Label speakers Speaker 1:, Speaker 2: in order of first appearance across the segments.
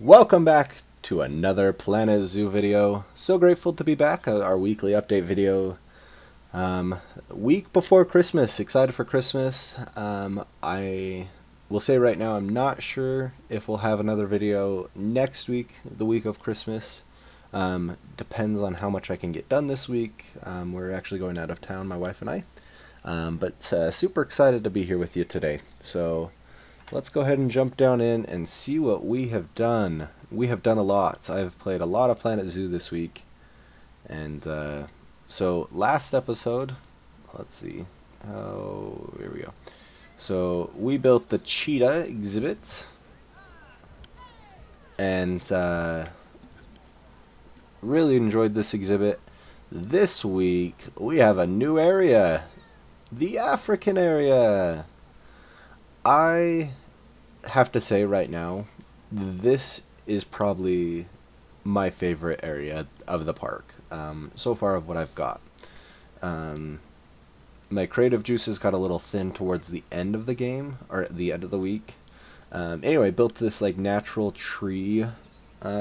Speaker 1: Welcome back to another Planet Zoo video. So grateful to be back. Our weekly update video. Week before Christmas. Excited for Christmas. I will say right now I'm not sure if we'll have another video next week, the week of Christmas. Depends on how much I can get done this week. We're actually going out of town, my wife and I. But super excited to be here with you today. So let's go ahead and jump down in and see what we have done. We have done a lot. I've played a lot of Planet Zoo this week. And so last episode, let's see. Oh, here we go. So we built the cheetah exhibit. And really enjoyed this exhibit. This week, we have a new area. The African area. I have to say right now, this is probably my favorite area of the park so far of what I've got. My creative juices got a little thin towards the end of the game, or at the end of the week. Anyway, built this like natural tree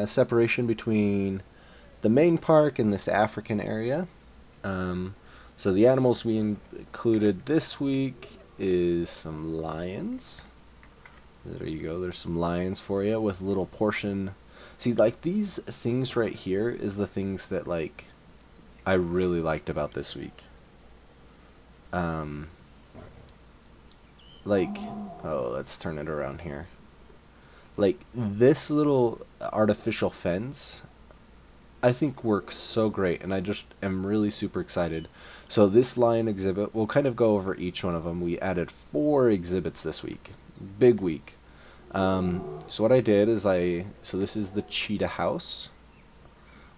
Speaker 1: separation between the main park and this African area. So the animals we included this week is some lions. There you go, there's some lions for you with a little portion. See, like these things right here is the things that like I really liked about this week. Like, oh, let's turn it around here. Like this little artificial fence I think works so great, and I just am really super excited. So this lion exhibit, we'll kind of go over each one of them. We added 4 exhibits this week. Big week. So what I did is so this is the cheetah house.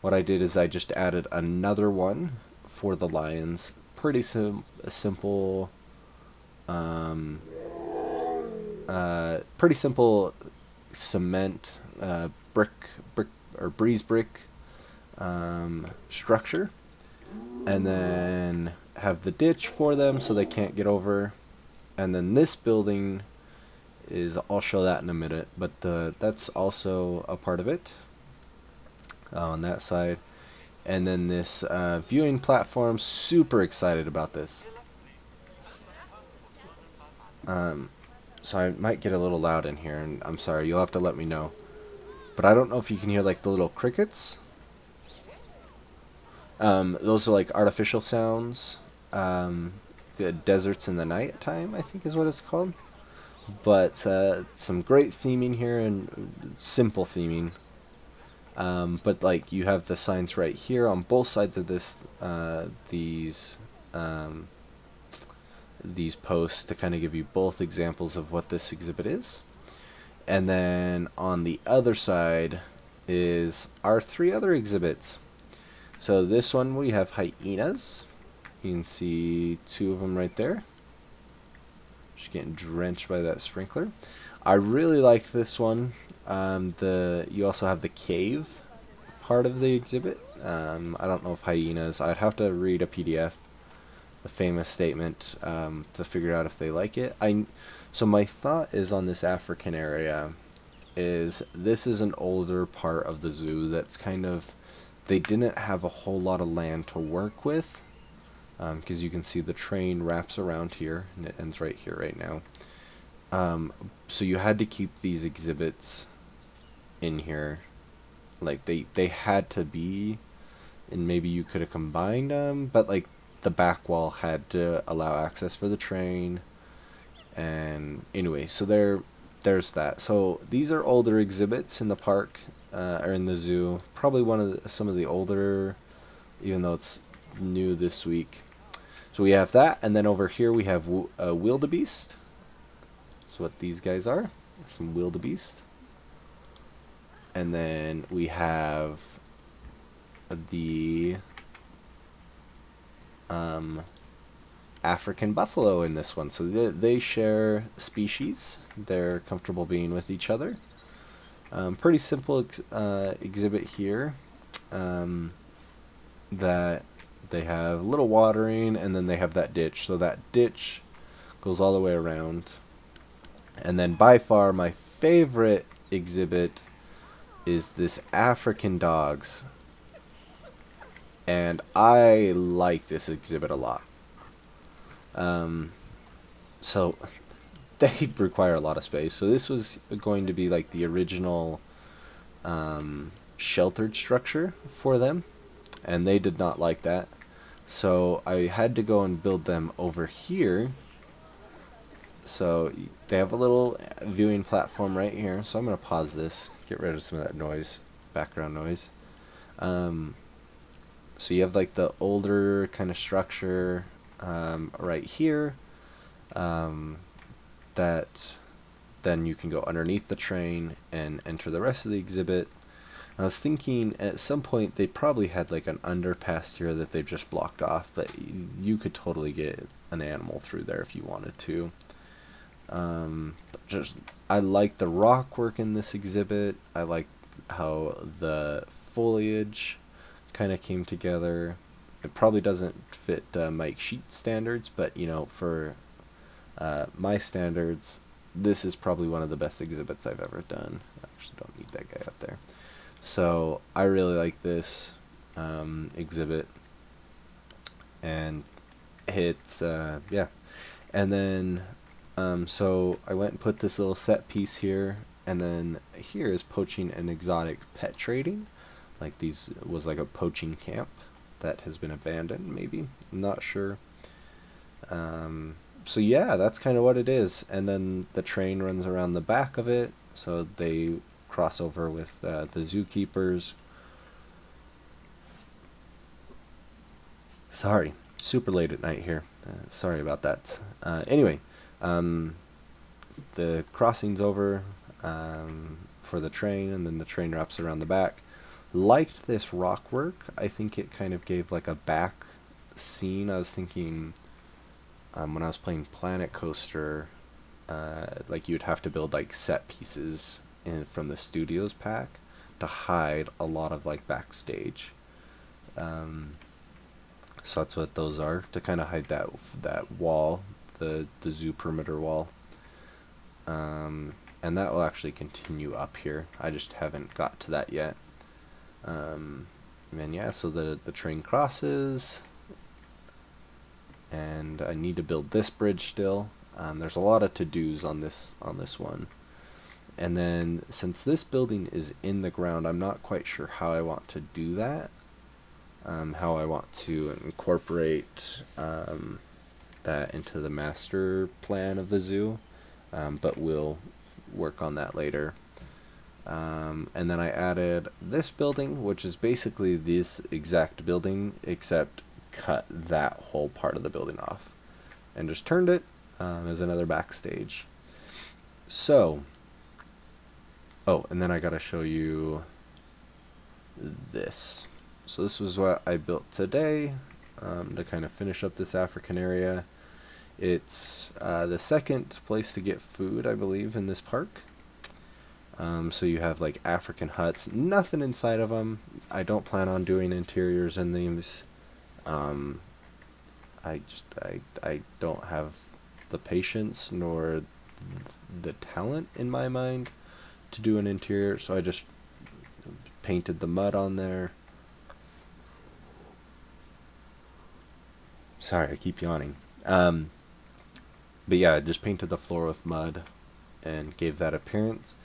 Speaker 1: What I did is I just added another one for the lions. Pretty simple, pretty simple cement, brick or breeze brick structure, and then have the ditch for them so they can't get over. And then this building is, I'll show that in a minute, but that's also a part of it on that side. And then this viewing platform, super excited about this. So I might get a little loud in here, and I'm sorry, you'll have to let me know. But I don't know if you can hear like the little crickets. Those are like artificial sounds. The deserts in the night time, I think is what it's called. But some great theming here and simple theming. But like you have the signs right here on both sides of this, these posts to kind of give you both examples of what this exhibit is. And then on the other side is our 3 other exhibits. So this one we have hyenas. You can see 2 of them right there. Just getting drenched by that sprinkler. I really like this one. You also have the cave part of the exhibit. I don't know if hyenas. I'd have to read a PDF, a famous statement, to figure out if they like it. So my thought is on this African area is this is an older part of the zoo that's kind of, they didn't have a whole lot of land to work with, because you can see the train wraps around here and it ends right here right now. So you had to keep these exhibits in here, like they had to be, and maybe you could have combined them, but like the back wall had to allow access for the train. And anyway, so there's that. So these are older exhibits in the park, or in the zoo. Probably some of the older, even though it's new this week. So we have that, and then over here we have wildebeest. That's what these guys are, some wildebeest. And then we have the African buffalo in this one. So they share species. They're comfortable being with each other. Pretty simple exhibit here. That they have a little watering, and then they have that ditch. So that ditch goes all the way around. And then by far my favorite exhibit is this African dogs, and I like this exhibit a lot. Um, so they require a lot of space. So this was going to be like the original sheltered structure for them, and they did not like that. So I had to go and build them over here. So they have a little viewing platform right here. So I'm going to pause this, get rid of some of that noise, background noise. Um, so you have like the older kind of structure right here um, that then you can go underneath the train and enter the rest of the exhibit. I was thinking at some point they probably had like an underpass here that they've just blocked off, but you could totally get an animal through there if you wanted to. Just I like the rock work in this exhibit. I like how the foliage kind of came together. It probably doesn't fit Mike Sheet standards, but you know, for my standards, this is probably one of the best exhibits I've ever done. I actually don't need that guy up there. So I really like this exhibit, and it's yeah. And then so I went and put this little set piece here, and then here is poaching and exotic pet trading. Like these was like a poaching camp that has been abandoned, maybe. I'm not sure. So yeah, that's kind of what it is. And then the train runs around the back of it, so they cross over with the zookeepers. Sorry, super late at night here. Sorry about that. Anyway, um, the crossing's over for the train, and then the train wraps around the back. Liked this rock work. I think it kind of gave like a back scene. I was thinking when I was playing Planet Coaster, like you'd have to build like set pieces from the studios pack to hide a lot of like backstage. Um, so that's what those are, to kind of hide that wall, the zoo perimeter wall. And that will actually continue up here. I just haven't got to that yet. And yeah, so the train crosses, and I need to build this bridge still. There's a lot of to-dos on this one. And then since this building is in the ground, I'm not quite sure how I want to do that. How I want to incorporate that into the master plan of the zoo, but we'll work on that later. And then I added this building, which is basically this exact building, except cut that whole part of the building off and just turned it as another backstage. So, oh, and then I gotta show you this. So this was what I built today to kind of finish up this African area. It's the second place to get food, I believe, in this park. So you have like African huts, nothing inside of them. I don't plan on doing interiors in these. I don't have the patience nor the talent in my mind to do an interior, so I just painted the mud on there. Sorry, I keep yawning. But yeah, I just painted the floor with mud and gave that appearance.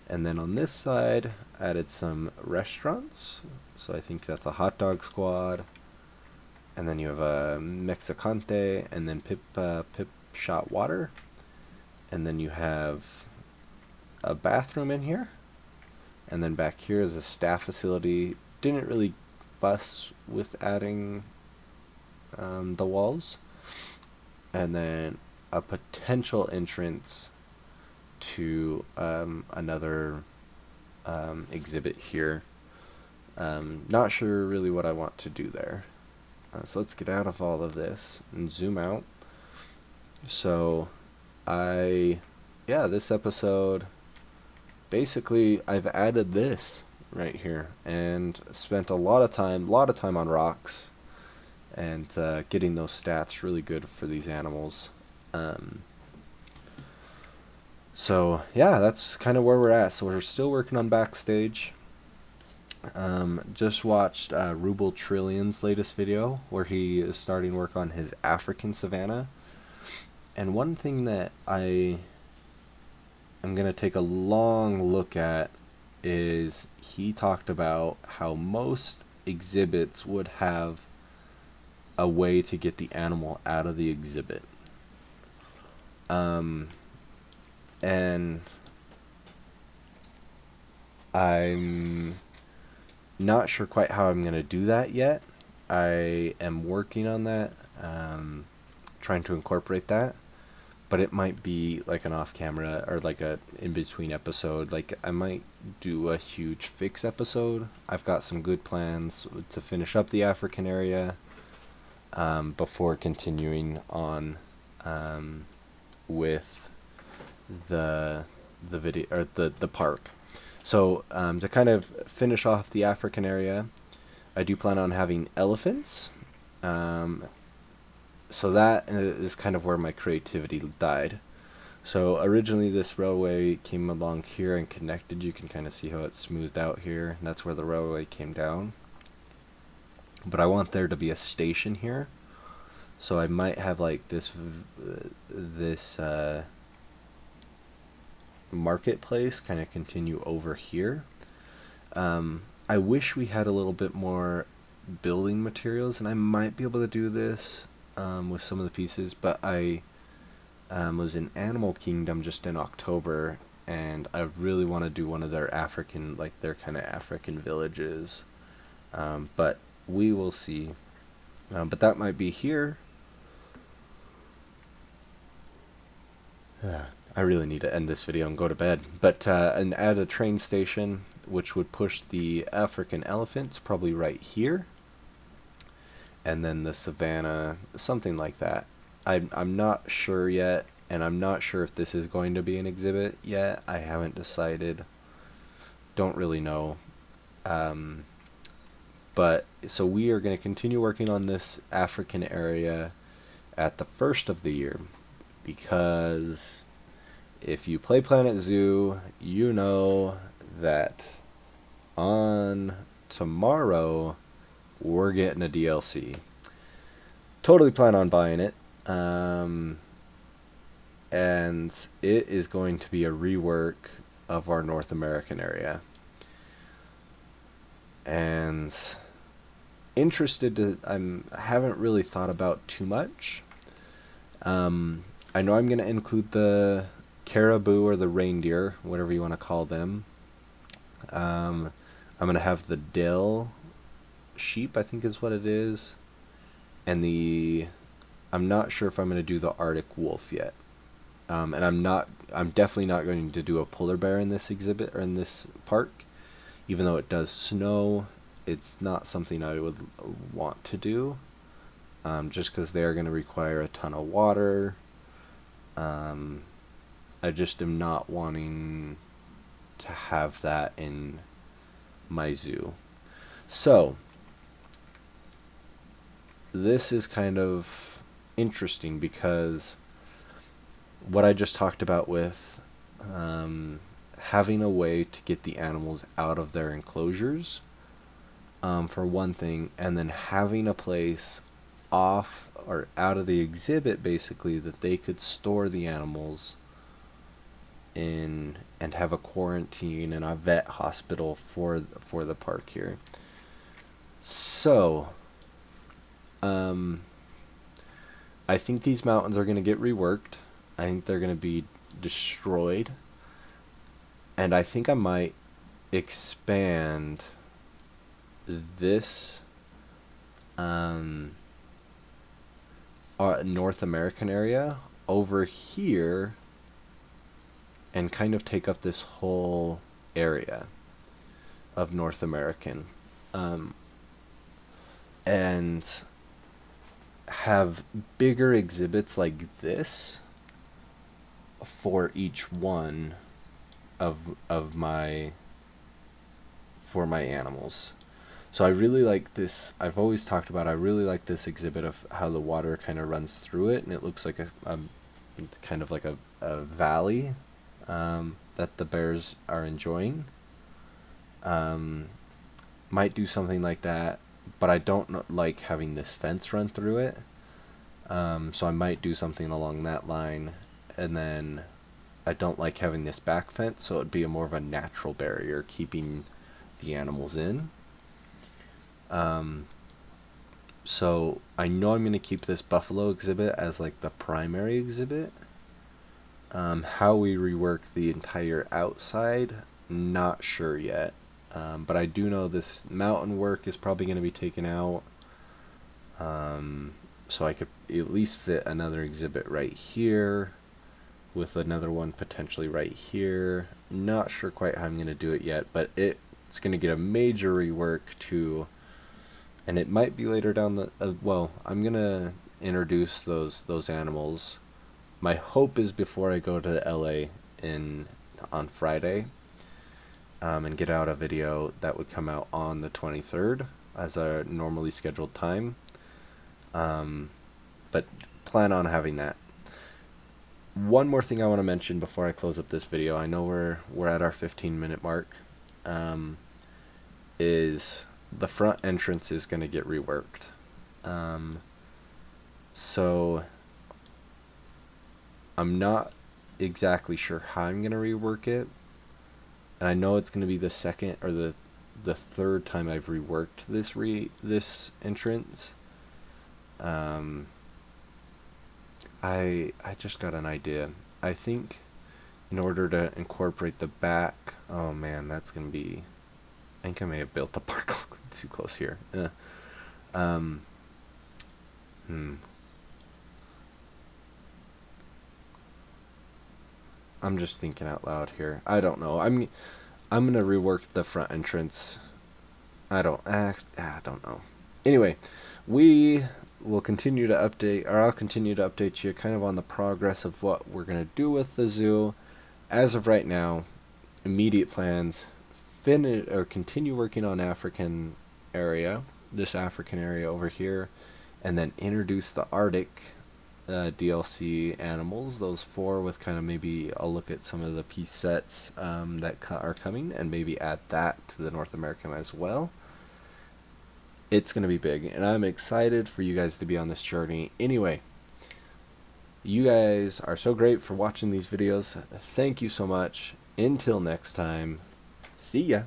Speaker 1: And then on this side, added some restaurants. So I think that's a hot dog squad. And then you have a Mexicante, and then Pip Shot Water. And then you have a bathroom in here. And then back here is a staff facility. Didn't really fuss with adding the walls. And then a potential entrance to another exhibit here. Not sure really what I want to do there. So let's get out of all of this and zoom out. So yeah, this episode, basically I've added this right here and spent a lot of time on rocks and getting those stats really good for these animals. So yeah, that's kind of where we're at. So we're still working on backstage. Just watched Ruble Trillion's latest video where he is starting work on his African savanna. And one thing that I am going to take a long look at is he talked about how most exhibits would have a way to get the animal out of the exhibit. And I'm not sure quite how I'm going to do that yet. I am working on that, trying to incorporate that, but it might be like an off camera or like a in between episode. Like I might do a huge fix episode. I've got some good plans to finish up the African area before continuing on with the video or the park. So to kind of finish off the African area, I do plan on having elephants. So that is kind of where my creativity died. So originally this railway came along here and connected. You can kind of see how it's smoothed out here. And that's where the railway came down. But I want there to be a station here. So I might have like this marketplace kind of continue over here. I wish we had a little bit more building materials, and I might be able to do this with some of the pieces, but I was in Animal Kingdom just in October, and I really want to do one of their African, like their kind of African villages, but we will see. But that might be here. I really need to end this video and go to bed. But and add a train station, which would push the African elephants probably right here, and then the savannah, something like that. I'm not sure yet, and I'm not sure if this is going to be an exhibit yet. I haven't decided. Don't really know. But so we are going to continue working on this African area at the first of the year, because if you play Planet Zoo, you know that on tomorrow we're getting a DLC. Totally plan on buying it. And it is going to be a rework of our North American area. And I haven't really thought about too much. I know I'm going to include the caribou or the reindeer, whatever you want to call them. I'm going to have the Dell sheep, I think is what it is. And I'm not sure if I'm going to do the Arctic wolf yet. And I'm definitely not going to do a polar bear in this exhibit or in this park. Even though it does snow, it's not something I would want to do. Just because they are going to require a ton of water. I just am not wanting to have that in my zoo. So, this is kind of interesting because what I just talked about with having a way to get the animals out of their enclosures, for one thing, and then having a place off or out of the exhibit basically that they could store the animals in and have a quarantine and a vet hospital for the park here. So I think these mountains are going to get reworked. I think they're going to be destroyed, and I think I might expand this North American area over here and kind of take up this whole area of North American, and have bigger exhibits like this for each one of my animals. So I really like this. I've always talked about I really like this exhibit of how the water kind of runs through it, and it looks like a kind of like a valley that the bears are enjoying. might do something like that, but I don't like having this fence run through it. So I might do something along that line, and then I don't like having this back fence, so it'd be more of a natural barrier keeping the animals in. So I know I'm going to keep this buffalo exhibit as like the primary exhibit. How we rework the entire outside, not sure yet. But I do know this mountain work is probably going to be taken out. So I could at least fit another exhibit right here, with another one potentially right here. Not sure quite how I'm going to do it yet, but it's going to get a major rework to, and it might be later down the, well, I'm going to introduce those animals. My hope is before I go to LA on Friday, and get out a video that would come out on the 23rd as a normally scheduled time. But plan on having that. One more thing I want to mention before I close up this video, I know we're at our 15-minute mark, is the front entrance is going to get reworked. So I'm not exactly sure how I'm going to rework it, and I know it's going to be the second or the third time I've reworked this entrance. I just got an idea. I think in order to incorporate the back, oh man, that's gonna be. I think I may have built the park too close here. Um, hmm. I'm just thinking out loud here. I don't know. I'm gonna rework the front entrance. I don't know. Anyway, we will continue to update, or I'll continue to update you kind of on the progress of what we're gonna do with the zoo. As of right now, immediate plans: finish or continue working on this African area over here, and then introduce the Arctic DLC animals, those four, with kind of maybe a look at some of the piece sets that are coming, and maybe add that to the North American as well. It's going to be big, and I'm excited for you guys to be on this journey. Anyway, you guys are so great for watching these videos. Thank you so much. Until next time, see ya.